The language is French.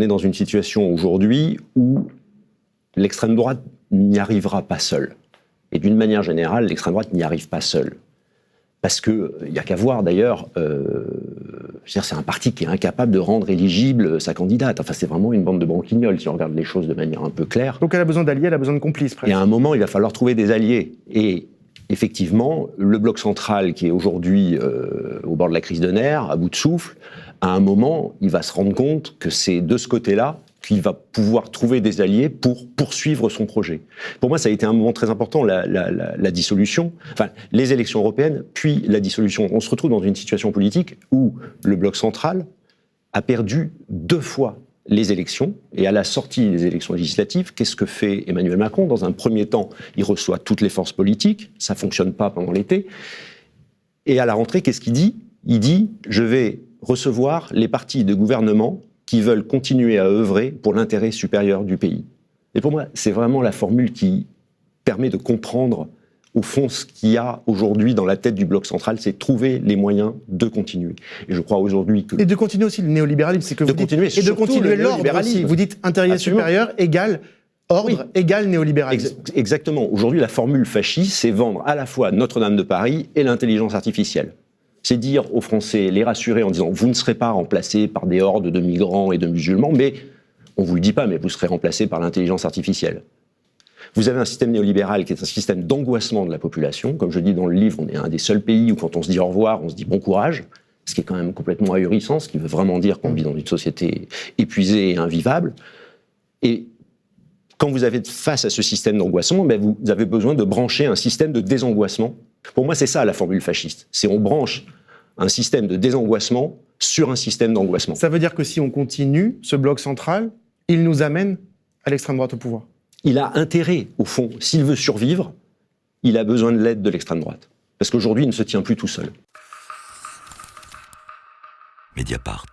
On est dans une situation aujourd'hui où l'extrême droite n'y arrivera pas seule. Et d'une manière générale, l'extrême droite n'y arrive pas seule. Parce qu'il n'y a qu'à voir d'ailleurs, c'est un parti qui est incapable de rendre éligible sa candidate. Enfin, c'est vraiment une bande de branquignoles si on regarde les choses de manière un peu claire. Donc elle a besoin d'alliés, elle a besoin de complices presque. Et à un moment, il va falloir trouver des alliés. Et effectivement, le bloc central qui est aujourd'hui au bord de la crise de nerfs, à bout de souffle, à un moment, il va se rendre compte que c'est de ce côté-là qu'il va pouvoir trouver des alliés pour poursuivre son projet. Pour moi, ça a été un moment très important, la dissolution, enfin, les élections européennes, puis la dissolution. On se retrouve dans une situation politique où le bloc central a perdu 2 fois les élections, et à la sortie des élections législatives, qu'est-ce que fait Emmanuel Macron ? Dans un premier temps, il reçoit toutes les forces politiques, ça ne fonctionne pas pendant l'été, et à la rentrée, qu'est-ce qu'il dit ? Il dit « je vais recevoir les partis de gouvernement qui veulent continuer à œuvrer pour l'intérêt supérieur du pays ». Et pour moi, c'est vraiment la formule qui permet de comprendre, au fond, ce qu'il y a aujourd'hui dans la tête du bloc central, c'est trouver les moyens de continuer. Et je crois aujourd'hui que... Et de continuer aussi le néolibéralisme, c'est que vous dites... Et de continuer l'ordre aussi. Vous dites intérêt supérieur égale ordre, égale néolibéralisme. Exactement. Aujourd'hui, la formule fasciste, c'est vendre à la fois Notre-Dame de Paris et l'intelligence artificielle. C'est dire aux Français, les rassurer en disant « vous ne serez pas remplacés par des hordes de migrants et de musulmans, mais on ne vous le dit pas, mais vous serez remplacés par l'intelligence artificielle ». Vous avez un système néolibéral qui est un système d'angoissement de la population. Comme je dis dans le livre, on est un des seuls pays où quand on se dit au revoir, on se dit bon courage, ce qui est quand même complètement ahurissant, ce qui veut vraiment dire qu'on vit dans une société épuisée et invivable. Et quand vous avez face à ce système d'angoissement, vous avez besoin de brancher un système de désangoissement. Pour moi, c'est ça la formule fasciste. C'est on branche un système de désangoissement sur un système d'angoissement. Ça veut dire que si on continue, ce bloc central, il nous amène à l'extrême droite au pouvoir. Il a intérêt, au fond, s'il veut survivre, il a besoin de l'aide de l'extrême droite. Parce qu'aujourd'hui, il ne se tient plus tout seul. Mediapart.